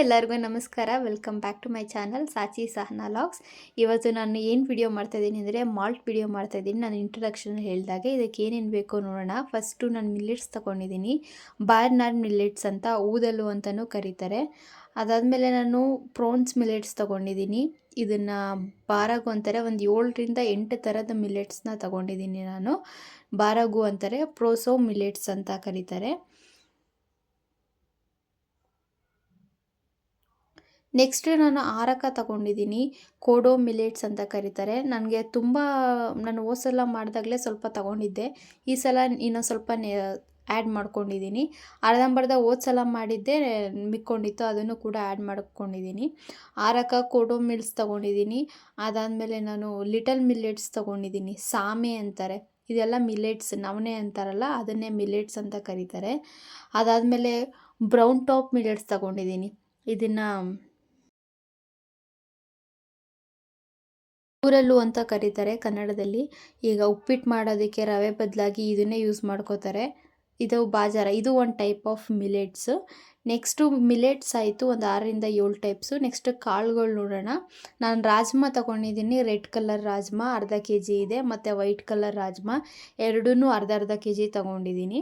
ಎಲ್ಲರಿಗೂ ನಮಸ್ಕಾರ. Welcome back to my channel Sachi Sahana logs. ಇವತ್ತು ನಾನು ಏನು ವಿಡಿಯೋ ಮಾಡ್ತಾಯಿದ್ದೀನಿ ಅಂದರೆ ಮಾಲ್ಟ್ ವಿಡಿಯೋ ಮಾಡ್ತಾಯಿದ್ದೀನಿ. ನಾನು ಇಂಟ್ರೊಡಕ್ಷನ್ ಹೇಳಿದಾಗೆ ಇದಕ್ಕೆ ಏನೇನು ಬೇಕೋ ನೋಡೋಣ. ಫಸ್ಟು ನಾನು ಮಿಲ್ಲೆಟ್ಸ್ ತೊಗೊಂಡಿದ್ದೀನಿ. ಬಾರ್ನಾರ್ಡ್ ಮಿಲ್ಲೆಟ್ಸ್ ಅಂತ, ಊದಲು ಅಂತಲೂ ಕರೀತಾರೆ. ಅದಾದಮೇಲೆ ನಾನು ಪ್ರೋನ್ಸ್ ಮಿಲ್ಲೆಟ್ಸ್ ತೊಗೊಂಡಿದ್ದೀನಿ. ಇದನ್ನು ಬಾರಾಗು ಅಂತಾರೆ. ಒಂದು 7ರಿಂದ 8 ಥರದ ಮಿಲ್ಲೆಟ್ಸ್ನ ತೊಗೊಂಡಿದ್ದೀನಿ ನಾನು. ಬಾರಾಗು ಅಂತಾರೆ, ಪ್ರೋಸೋ ಮಿಲ್ಲೆಟ್ಸ್ ಅಂತ ಕರೀತಾರೆ. ನೆಕ್ಸ್ಟ್ ನಾನು ಆರಕ ತಗೊಂಡಿದ್ದೀನಿ. ಕೋಡೋ ಮಿಲೆಟ್ಸ್ ಅಂತ ಕರೀತಾರೆ. ನನಗೆ ನಾನು ಹೋದ ಸಲ ಮಾಡಿದಾಗಲೇ ಸ್ವಲ್ಪ ತಗೊಂಡಿದ್ದೆ. ಈ ಸಲ ಇನ್ನೊಂದು ಸ್ವಲ್ಪ ಆ್ಯಡ್ ಮಾಡ್ಕೊಂಡಿದ್ದೀನಿ. ಅರ್ಧಂಬರ್ಧ ಹೋದ ಸಲ ಮಾಡಿದ್ದೆ ಮಿಕ್ಕೊಂಡಿತ್ತು, ಅದನ್ನು ಕೂಡ ಆ್ಯಡ್ ಮಾಡ್ಕೊಂಡಿದ್ದೀನಿ. ಆರಕ ಕೋಡೋ ಮಿಲ್ಸ್ ತೊಗೊಂಡಿದ್ದೀನಿ. ಅದಾದಮೇಲೆ ನಾನು ಲಿಟಲ್ ಮಿಲ್ಲೆಟ್ಸ್ ತೊಗೊಂಡಿದ್ದೀನಿ. ಸಾಮೆ ಅಂತಾರೆ. ಇದೆಲ್ಲ ಮಿಲ್ಲೆಟ್ಸ್ ನವಣೆ ಅಂತಾರಲ್ಲ, ಅದನ್ನೇ ಮಿಲ್ಲೆಟ್ಸ್ ಅಂತ ಕರೀತಾರೆ. ಅದಾದಮೇಲೆ ಬ್ರೌನ್ ಟಾಪ್ ಮಿಲ್ಲೆಟ್ಸ್ ತೊಗೊಂಡಿದ್ದೀನಿ. ಇದನ್ನು ಊರಲ್ಲು ಅಂತ ಕರೀತಾರೆ ಕನ್ನಡದಲ್ಲಿ. ಈಗ ಉಪ್ಪಿಟ್ಟು ಮಾಡೋದಕ್ಕೆ ರವೆ ಬದಲಾಗಿ ಇದನ್ನೇ ಯೂಸ್ ಮಾಡ್ಕೋತಾರೆ. ಇದು ಬಾಜಾರ, ಇದು ಒಂದು type of millets. Next millets ಆಯಿತು, ಒಂದು 6ರಿಂದ 7 ಟೈಪ್ಸು. ನೆಕ್ಸ್ಟ್ ಕಾಳುಗಳು ನೋಡೋಣ. ನಾನು ರಾಜ್ಮಾ ತೊಗೊಂಡಿದ್ದೀನಿ. ರೆಡ್ ಕಲರ್ ರಾಜ್ಮಾ ಅರ್ಧ kg ಇದೆ, ಮತ್ತು ವೈಟ್ ಕಲರ್ ರಾಜ್ಮಾ ಎರಡೂ ಅರ್ಧ kg ತೊಗೊಂಡಿದ್ದೀನಿ.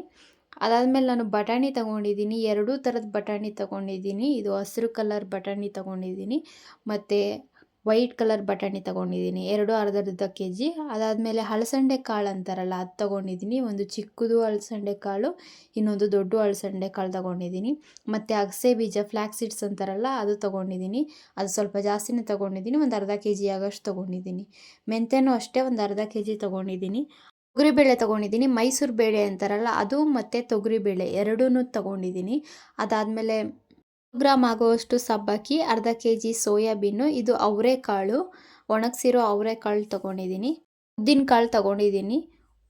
ಅದಾದಮೇಲೆ ನಾನು ಬಟಾಣಿ ತೊಗೊಂಡಿದ್ದೀನಿ. 2 ಥರದ ಬಟಾಣಿ ತೊಗೊಂಡಿದ್ದೀನಿ. ಇದು ಹಸಿರು ಕಲರ್ ಬಟಾಣಿ ತೊಗೊಂಡಿದ್ದೀನಿ, ಮತ್ತು ವೈಟ್ ಕಲರ್ ಬಟಾಣಿ ತೊಗೊಂಡಿದ್ದೀನಿ. ಅರ್ಧ kg. ಅದಾದಮೇಲೆ ಹಲಸಂಡೆ ಕಾಳು ಅಂತಾರಲ್ಲ, ಅದು ತೊಗೊಂಡಿದ್ದೀನಿ. ಒಂದು ಚಿಕ್ಕದು ಹಲಸಂಡೆ ಕಾಳು, ಇನ್ನೊಂದು ದೊಡ್ಡ ಹಲಸಂಡೆ ಕಾಳು ತೊಗೊಂಡಿದ್ದೀನಿ. ಮತ್ತು ಅಗಸೆ ಬೀಜ, ಫ್ಲ್ಯಾಕ್ಸ್ ಸೀಡ್ಸ್ ಅಂತಾರಲ್ಲ, ಅದು ತೊಗೊಂಡಿದ್ದೀನಿ. ಅದು ಸ್ವಲ್ಪ ಜಾಸ್ತಿನೇ ತೊಗೊಂಡಿದ್ದೀನಿ. ಒಂದು ಅರ್ಧ kg ಆಗೋಷ್ಟು ತೊಗೊಂಡಿದ್ದೀನಿ. ಮೆಂತ್ಯನೂ ಅಷ್ಟೇ ಒಂದು ಅರ್ಧ kg ತೊಗೊಂಡಿದ್ದೀನಿ. ತೊಗರಿಬೇಳೆ ತೊಗೊಂಡಿದ್ದೀನಿ. ಮೈಸೂರು ಬೇಳೆ ಅಂತಾರಲ್ಲ ಅದು, ಮತ್ತು ತೊಗರಿಬೇಳೆ ಎರಡೂ ತೊಗೊಂಡಿದ್ದೀನಿ. ಅದಾದಮೇಲೆ ಗ್ರಾಮ್ ಆಗುವಷ್ಟು ಸಬ್ಬಕ್ಕಿ, ಅರ್ಧ kg ಸೋಯಾಬೀನು, ಇದು ಅವರೆಕಾಳು, ಒಣಗಿಸಿರೋ ಅವರೆಕಾಳು ತೊಗೊಂಡಿದ್ದೀನಿ. ಉದ್ದಿನಕಾಳು ತೊಗೊಂಡಿದ್ದೀನಿ.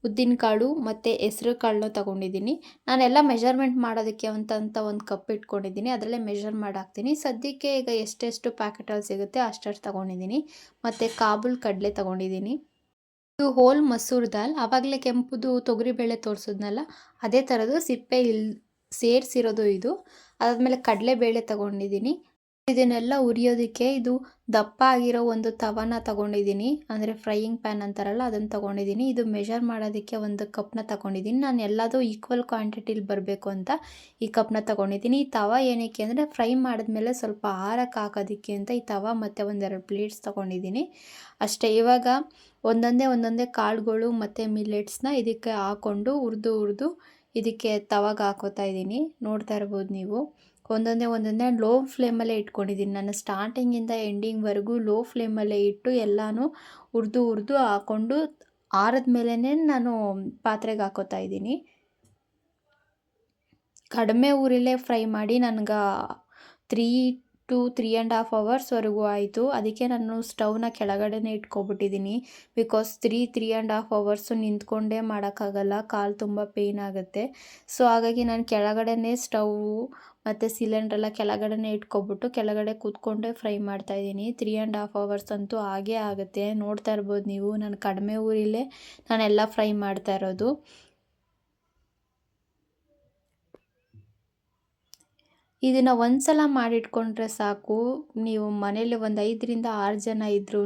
ಉದ್ದಿನಕಾಳು ಮತ್ತು ಹೆಸ್ರು ಕಾಳನ್ನು ತೊಗೊಂಡಿದ್ದೀನಿ. ನಾನೆಲ್ಲ ಮೆಷರ್ಮೆಂಟ್ ಮಾಡೋದಕ್ಕೆ ಅಂತ ಒಂದು ಕಪ್ ಇಟ್ಕೊಂಡಿದ್ದೀನಿ. ಅದರಲ್ಲೇ ಮೆಷರ್ ಮಾಡಿ ಹಾಕ್ತೀನಿ. ಸದ್ಯಕ್ಕೆ ಈಗ ಎಷ್ಟೆಷ್ಟು ಪ್ಯಾಕೆಟಲ್ಲಿ ಸಿಗುತ್ತೆ ಅಷ್ಟಷ್ಟು ತೊಗೊಂಡಿದ್ದೀನಿ. ಮತ್ತು ಕಾಬೂಲ್ ಕಡಲೆ ತೊಗೊಂಡಿದ್ದೀನಿ. ಇದು ಹೋಲ್ ಮಸೂರ್ ದಾಲ್, ಆವಾಗಲೇ ಕೆಂಪುದು ತೊಗರಿಬೇಳೆ ತೋರಿಸಿದ್ನಲ್ಲ, ಅದೇ ಥರದ್ದು ಸಿಪ್ಪೆ ಸೇರಿಸಿರೋದು ಇದು. ಅದಾದಮೇಲೆ ಕಡಲೆಬೇಳೆ ತೊಗೊಂಡಿದ್ದೀನಿ. ಇದನ್ನೆಲ್ಲ ಹುರಿಯೋದಕ್ಕೆ ಇದು ದಪ್ಪ ಆಗಿರೋ ಒಂದು ತವನ ತೊಗೊಂಡಿದ್ದೀನಿ. ಅಂದರೆ ಫ್ರೈಯಿಂಗ್ ಪ್ಯಾನ್ ಅಂತಾರಲ್ಲ, ಅದನ್ನು ತೊಗೊಂಡಿದ್ದೀನಿ. ಇದು ಮೆಷರ್ ಮಾಡೋದಕ್ಕೆ ಒಂದು ಕಪ್ನ ತೊಗೊಂಡಿದ್ದೀನಿ. ನಾನು ಎಲ್ಲದೂ ಈಕ್ವಲ್ ಕ್ವಾಂಟಿಟಿಲಿ ಬರಬೇಕು ಅಂತ ಈ ಕಪ್ನ ತೊಗೊಂಡಿದ್ದೀನಿ. ಈ ತವ ಏನಕ್ಕೆ ಅಂದರೆ ಫ್ರೈ ಮಾಡಿದ್ಮೇಲೆ ಸ್ವಲ್ಪ ಆರಕ್ಕೆ ಹಾಕೋದಕ್ಕೆ ಅಂತ ಈ ತವ ಮತ್ತು 1-2 ಪ್ಲೇಟ್ಸ್ ತೊಗೊಂಡಿದ್ದೀನಿ ಅಷ್ಟೇ. ಇವಾಗ ಒಂದೊಂದೇ ಕಾಳುಗಳು ಮತ್ತು ಮಿಲ್ಲೆಟ್ಸ್ನ ಇದಕ್ಕೆ ಹಾಕ್ಕೊಂಡು ಹುರಿದು ಇದಕ್ಕೆ ತವಾಗ ಹಾಕೋತಾ ಇದ್ದೀನಿ. ನೋಡ್ತಾ ಇರ್ಬೋದು ನೀವು. ಒಂದೊಂದೇ ಲೋ ಫ್ಲೇಮಲ್ಲೇ ಇಟ್ಕೊಂಡಿದ್ದೀನಿ. ನಾನು ಸ್ಟಾರ್ಟಿಂಗಿಂದ ಎಂಡಿಂಗ್ವರೆಗೂ ಲೋ ಫ್ಲೇಮಲ್ಲೇ ಇಟ್ಟು ಎಲ್ಲನೂ ಹುರಿದು ಹಾಕ್ಕೊಂಡು ಆರಿದ ಮೇಲೇ ನಾನು ಪಾತ್ರೆಗೆ ಹಾಕೋತಾ ಇದ್ದೀನಿ. ಕಡಿಮೆ ಊರಲ್ಲೇ ಫ್ರೈ ಮಾಡಿ ನನಗೆ 3 to 3.5 ಅವರ್ಸ್ವರೆಗೂ ಆಯಿತು. ಅದಕ್ಕೆ ನಾನು ಸ್ಟವ್ನ ಕೆಳಗಡೆನೇ ಇಟ್ಕೊಬಿಟ್ಟಿದ್ದೀನಿ. ಬಿಕಾಸ್ 3.5 ಅವರ್ಸು ನಿಂತ್ಕೊಂಡೇ ಮಾಡೋಕ್ಕಾಗಲ್ಲ, ಕಾಲು ತುಂಬ ಪೇಯ್ನ್ ಆಗುತ್ತೆ. ಸೊ ಹಾಗಾಗಿ ನಾನು ಕೆಳಗಡೆನೇ ಸ್ಟವ್ವು ಮತ್ತು ಸಿಲಿಂಡ್ರೆಲ್ಲ ಕೆಳಗಡೆನೇ ಇಟ್ಕೊಬಿಟ್ಟು ಕೆಳಗಡೆ ಕೂತ್ಕೊಂಡೇ ಫ್ರೈ ಮಾಡ್ತಾಯಿದ್ದೀನಿ. 3.5 ಅವರ್ಸ್ ಅಂತೂ ಆಗೇ ಆಗುತ್ತೆ. ನೋಡ್ತಾ ಇರ್ಬೋದು ನೀವು, ನಾನು ಕಡಿಮೆ ಊರಲ್ಲೇ ನಾನೆಲ್ಲ ಫ್ರೈ ಮಾಡ್ತಾ ಇರೋದು. ಇದನ್ನು ಒಂದು ಸಲ ಮಾಡಿಟ್ಕೊಂಡ್ರೆ ಸಾಕು. ನೀವು ಮನೇಲಿ ಒಂದು 5ರಿಂದ 6 ಜನ ಇದ್ರೂ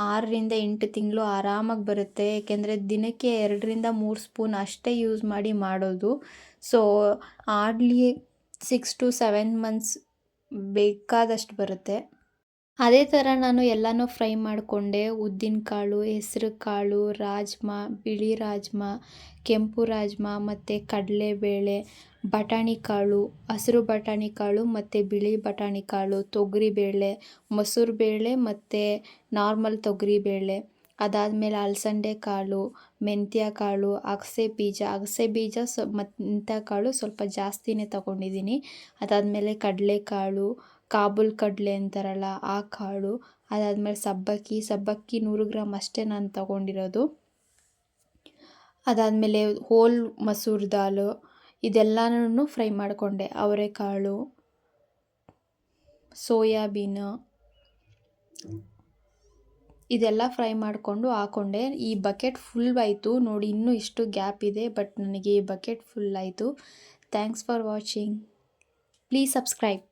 6ರಿಂದ 8 ತಿಂಗಳು ಆರಾಮಾಗಿ ಬರುತ್ತೆ. ಏಕೆಂದರೆ ದಿನಕ್ಕೆ 2ರಿಂದ 3 ಸ್ಪೂನ್ ಅಷ್ಟೇ ಯೂಸ್ ಮಾಡೋದು. ಸೊ ಹಾರ್ಡ್ಲಿ 6 to 7 ಮಂತ್ಸ್ ಬೇಕಾದಷ್ಟು ಬರುತ್ತೆ. ಅದೇ ಥರ ನಾನು ಎಲ್ಲನೂ ಫ್ರೈ ಮಾಡಿಕೊಂಡೆ. ಉದ್ದಿನಕಾಳು, ಹೆಸ್ರು ಕಾಳು, ರಾಜ್ಮಾ, ಬಿಳಿ ರಾಜ್ಮಾ, ಕೆಂಪು ರಾಜ್ಮಾ, ಮತ್ತು ಕಡಲೆಬೇಳೆ, ಬಟಾಣಿ ಕಾಳು, ಹಸಿರು ಬಟಾಣಿ ಕಾಳು ಮತ್ತು ಬಿಳಿ ಬಟಾಣಿ ಕಾಳು, ತೊಗರಿಬೇಳೆ, ಮಸೂರು ಬೇಳೆ ಮತ್ತು ನಾರ್ಮಲ್ ತೊಗರಿಬೇಳೆ, ಅದಾದಮೇಲೆ ಅಲಸಂಡೆ ಕಾಳು, ಮೆಂತ್ಯ ಕಾಳು, ಅಗಸೆ ಬೀಜ ಮೆಂತ್ಯ ಕಾಳು ಸ್ವಲ್ಪ ಜಾಸ್ತಿನೇ ತೊಗೊಂಡಿದ್ದೀನಿ. ಅದಾದಮೇಲೆ ಕಡಲೆಕಾಳು, ಕಾಬೂಲ್ ಕಡಲೆ ಅಂತಾರಲ್ಲ ಆ ಕಾಳು, ಅದಾದಮೇಲೆ ಸಬ್ಬಕ್ಕಿ 100 ಗ್ರಾಮ್ ಅಷ್ಟೇ ನಾನು ತೊಗೊಂಡಿರೋದು. ಅದಾದಮೇಲೆ ಹೋಲ್ ಮಸೂರ್ ದಾಲು, ಇದೆಲ್ಲನೂ ಫ್ರೈ ಮಾಡಿಕೊಂಡೆ. ಅವರೆಕಾಳು, ಸೋಯಾಬೀನು, ಇದೆಲ್ಲ ಫ್ರೈ ಮಾಡಿಕೊಂಡು ಹಾಕ್ಕೊಂಡೆ. ಈ ಬಕೆಟ್ ಫುಲ್ ಆಯಿತು ನೋಡಿ. ಇನ್ನೂ ಇಷ್ಟು ಗ್ಯಾಪ್ ಇದೆ, ಬಟ್ ನನಗೆ ಈ ಬಕೆಟ್ ಫುಲ್ ಆಯಿತು. Thanks for watching. Please subscribe.